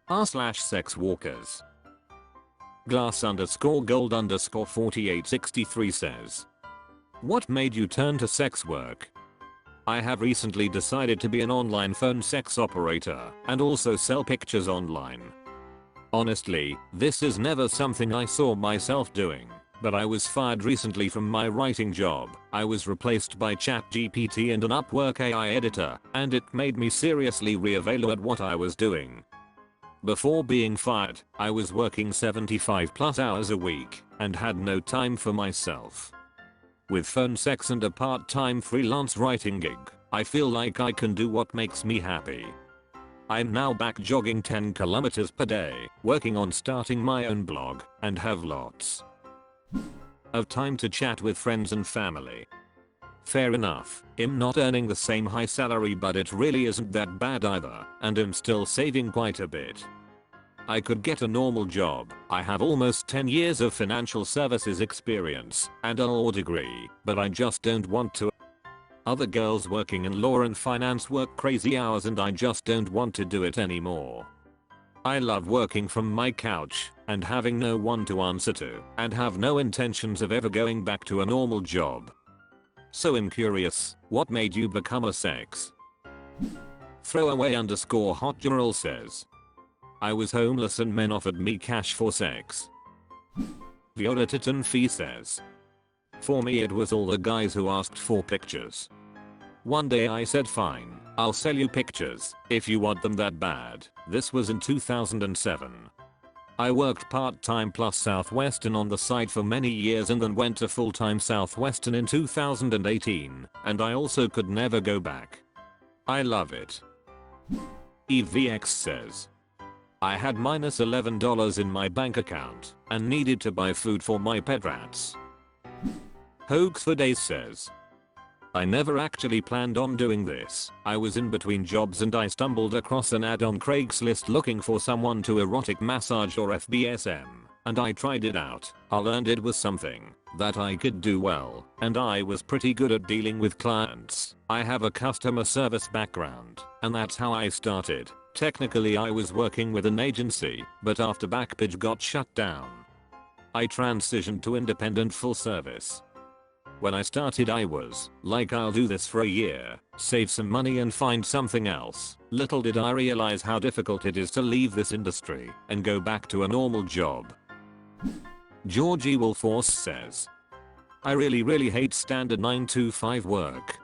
r/SexWorkers. Glass_gold_4863 says, what made you turn to sex work? I have recently decided to be an online phone sex operator and also sell pictures online. Honestly, this is never something I saw myself doing, but I was fired recently from my writing job. I was replaced by ChatGPT and an Upwork AI editor, and it made me seriously reevaluate what I was doing. Before being fired, I was working 75+ hours a week and had no time for myself. With phone sex and a part-time freelance writing gig, I feel like I can do what makes me happy. I'm now back jogging 10 kilometers per day, working on starting my own blog, and have lots of time to chat with friends and family. Fair enough, I'm not earning the same high salary, but it really isn't that bad either, and I'm still saving quite a bit. I could get a normal job. I have almost 10 years of financial services experience and a law degree, but I just don't want to. Other girls working in law and finance work crazy hours and I just don't want to do it anymore. I love working from my couch and having no one to answer to, and have no intentions of ever going back to a normal job. So I'm curious, what made you become a sex throwaway_hot general says, I was homeless and men offered me cash for sex. Viola Titan Fee says, for me it was all the guys who asked for pictures. One day I said fine, I'll sell you pictures if you want them that bad. This was in 2007. I worked part-time plus Southwestern on the side for many years and then went to full-time Southwestern in 2018, and I also could never go back. I love it. EVX says, I had -$11 in my bank account and needed to buy food for my pet rats. Hoax for Days says, I never actually planned on doing this. I was in between jobs and I stumbled across an ad on Craigslist looking for someone to erotic massage or FBSM, and I tried it out. I learned it was something that I could do well, and I was pretty good at dealing with clients. I have a customer service background, and that's how I started. Technically I was working with an agency, but after Backpage got shut down, I transitioned to independent full service. When I started I was like, I'll do this for a year, save some money and find something else. Little did I realize how difficult it is to leave this industry and go back to a normal job. Georgie Wolforce says, I really hate standard 9 to 5 work.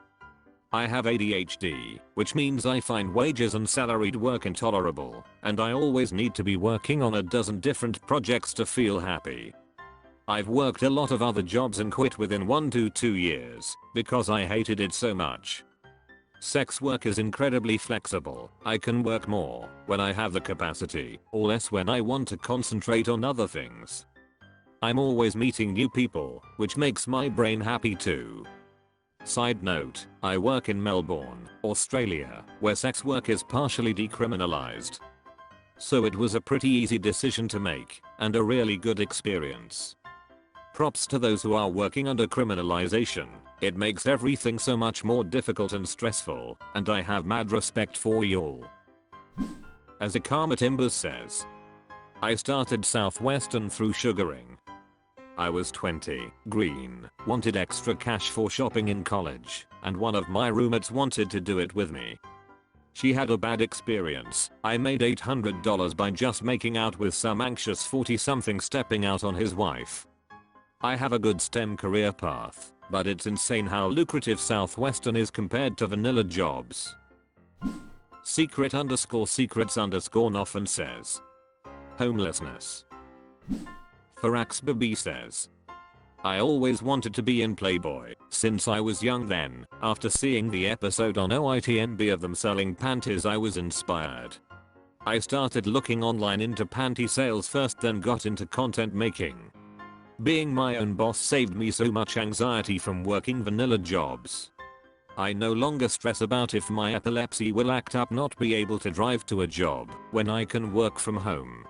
I have ADHD, which means I find wages and salaried work intolerable, and I always need to be working on a dozen different projects to feel happy. I've worked a lot of other jobs and quit within 1 to 2 years because I hated it so much. Sex work is incredibly flexible. I can work more when I have the capacity, or less when I want to concentrate on other things. I'm always meeting new people, which makes my brain happy too. Side note, I work in Melbourne, Australia, where sex work is partially decriminalized. So it was a pretty easy decision to make, and a really good experience. Props to those who are working under criminalization. It makes everything so much more difficult and stressful, and I have mad respect for y'all. As Akama Timbers says, I started Southwestern through sugaring. I was 20, green, wanted extra cash for shopping in college, and one of my roommates wanted to do it with me. She had a bad experience. I made $800 by just making out with some anxious 40-something stepping out on his wife. I have a good STEM career path, but it's insane how lucrative Southwestern is compared to vanilla jobs. Secrets_secrets_nothing says, homelessness. Faraxbaby says, I always wanted to be in Playboy since I was young. Then, after seeing the episode on OITNB of them selling panties, I was inspired. I started looking online into panty sales first, then got into content making. Being my own boss saved me so much anxiety from working vanilla jobs. I no longer stress about if my epilepsy will act up, not be able to drive to a job when I can work from home.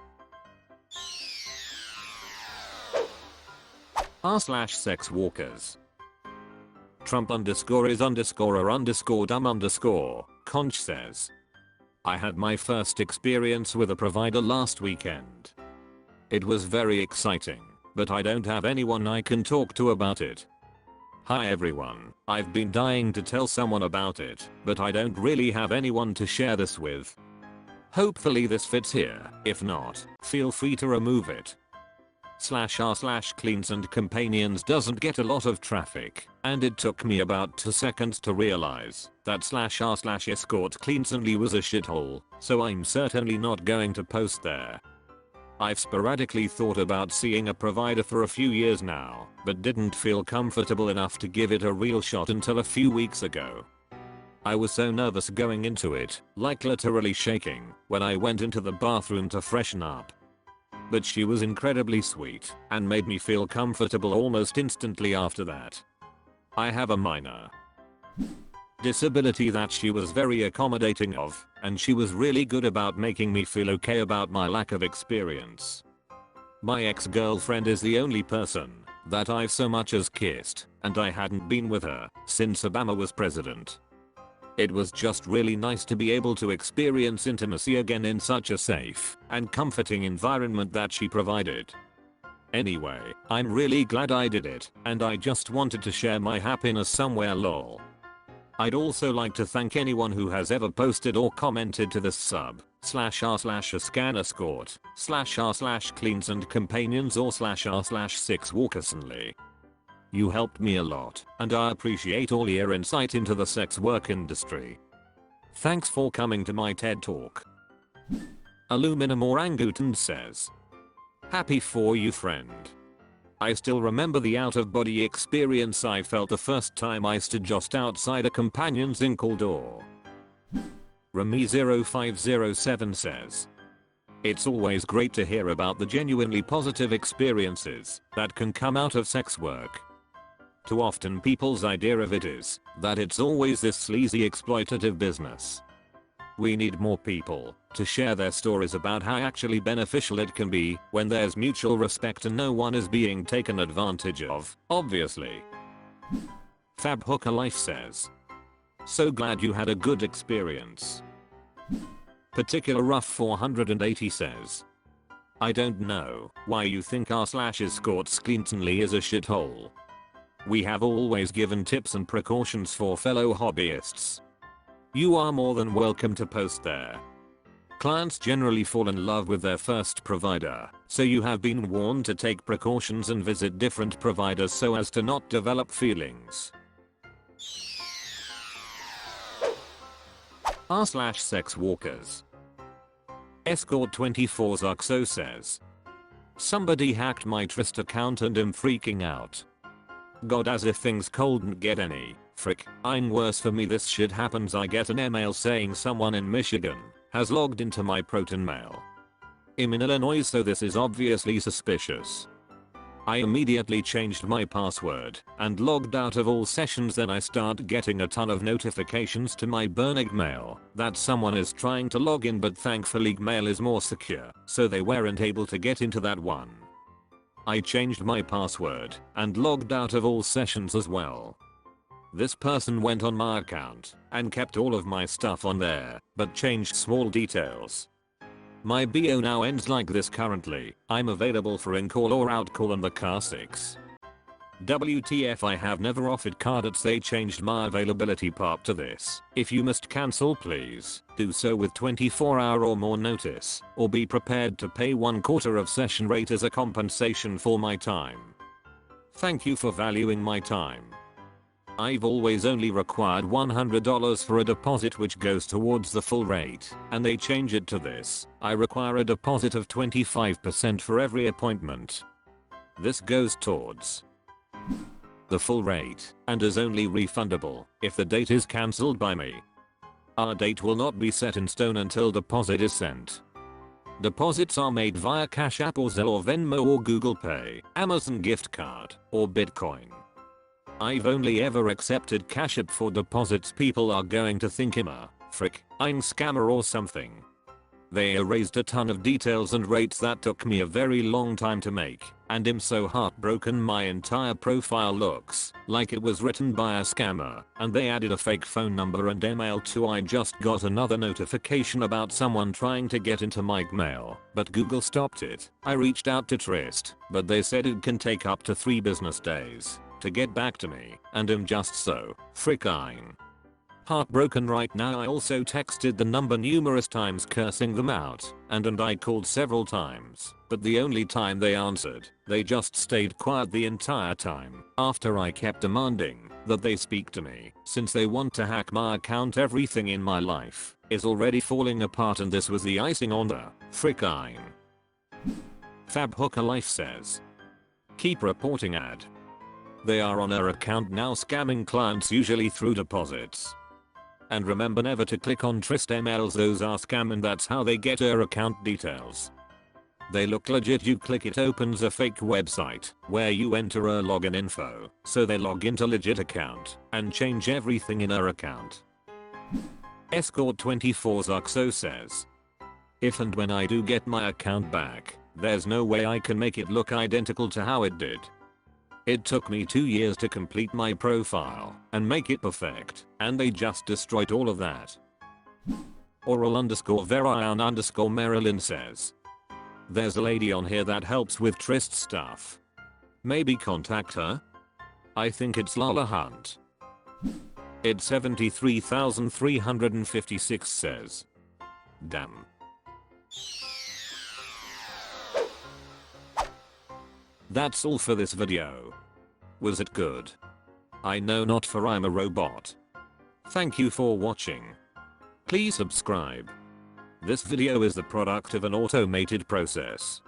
r/SexWorkers. Trump_is_dumb_. Conch says, I had my first experience with a provider last weekend. It was very exciting, but I don't have anyone I can talk to about it. Hi everyone, I've been dying to tell someone about it, but I don't really have anyone to share this with. Hopefully this fits here, if not, feel free to remove it. /r/cleans and companions doesn't get a lot of traffic, and it took me about 2 seconds to realize that /r/escort cleansonly was a shithole, so I'm certainly not going to post there. I've sporadically thought about seeing a provider for a few years now, but didn't feel comfortable enough to give it a real shot until a few weeks ago. I was so nervous going into it, like literally shaking, when I went into the bathroom to freshen up. But she was incredibly sweet and made me feel comfortable almost instantly after that. I have a minor disability that she was very accommodating of, and she was really good about making me feel okay about my lack of experience. My ex-girlfriend is the only person that I've so much as kissed, and I hadn't been with her since Obama was president. It was just really nice to be able to experience intimacy again in such a safe and comforting environment that she provided. Anyway, I'm really glad I did it, and I just wanted to share my happiness somewhere lol. I'd also like to thank anyone who has ever posted or commented to this sub/r/a/scan/escort /r/cleans and companions or /r/SexWorkers only. You helped me a lot, and I appreciate all your insight into the sex work industry. Thanks for coming to my TED Talk. Aluminum Orangutan says, happy for you friend. I still remember the out-of-body experience I felt the first time I stood just outside a companion's inkle door. Remy0507 says, it's always great to hear about the genuinely positive experiences that can come out of sex work. Too often people's idea of it is that it's always this sleazy exploitative business. We need more people to share their stories about how actually beneficial it can be when there's mutual respect and no one is being taken advantage of, obviously. Fab Hooker Life says, so glad you had a good experience. Particular Rough 480 says, I don't know why you think r/escorts cleanly is a shithole. We have always given tips and precautions for fellow hobbyists. You are more than welcome to post there. Clients generally fall in love with their first provider, so you have been warned to take precautions and visit different providers so as to not develop feelings. r/SexWorkers. Escort24 Zuxo says, somebody hacked my Tryst account and I'm freaking out. God, as if things couldn't get any. Frick, I'm worse. For me this shit happens. I get an email saying someone in Michigan has logged into my Proton mail. I'm in Illinois, so this is obviously suspicious. I immediately changed my password and logged out of all sessions. Then I start getting a ton of notifications to my burning mail that someone is trying to log in, but thankfully mail is more secure, so they weren't able to get into that one. I changed my password and logged out of all sessions as well. This person went on my account and kept all of my stuff on there, but changed small details. My bio now ends like this currently. I'm available for in-call or out-call on the car 6. WTF, I have never offered credits. They changed my availability part to this. If you must cancel, please do so with 24-hour or more notice, or be prepared to pay 1/4 of session rate as a compensation for my time. Thank you for valuing my time. I've always only required $100 for a deposit, which goes towards the full rate, and they change it to this. I require a deposit of 25% for every appointment. This goes towards the full rate and is only refundable if the date is cancelled by me. Our date will not be set in stone until deposit is sent. Deposits are made via Cash App or Zelle or Venmo or Google Pay, Amazon gift card, or Bitcoin. I've only ever accepted Cash App for deposits. People are going to think I'm a frick, I'm scammer or something. They erased a ton of details and rates that took me a very long time to make, and I'm so heartbroken. My entire profile looks like it was written by a scammer, and they added a fake phone number and email too. I just got another notification about someone trying to get into my mail, but Google stopped it. I reached out to Tryst, but they said it can take up to 3 business days to get back to me, and I'm just so freaking heartbroken right now. I also texted the number numerous times cursing them out, and I called several times, but the only time they answered, they just stayed quiet the entire time. After I kept demanding that they speak to me, since they want to hack my account, everything in my life is already falling apart, and this was the icing on the freaking. Fab Hooker Life says, keep reporting ad. They are on her account now, scamming clients usually through deposits. And remember never to click on Tryst emails, those are scam, and that's how they get her account details. They look legit. You click it, opens a fake website where you enter her login info, so they log into legit account and change everything in her account. Escort 24 Zuxo says, if and when I do get my account back, there's no way I can make it look identical to how it did. It took me 2 years to complete my profile and make it perfect, and they just destroyed all of that. Oral_Verion_Marilyn says, there's a lady on here that helps with tryst stuff. Maybe contact her? I think it's Lala Hunt. It's 73,356 says, damn. That's all for this video. Was it good? I know not, for I'm a robot. Thank you for watching. Please subscribe. This video is the product of an automated process.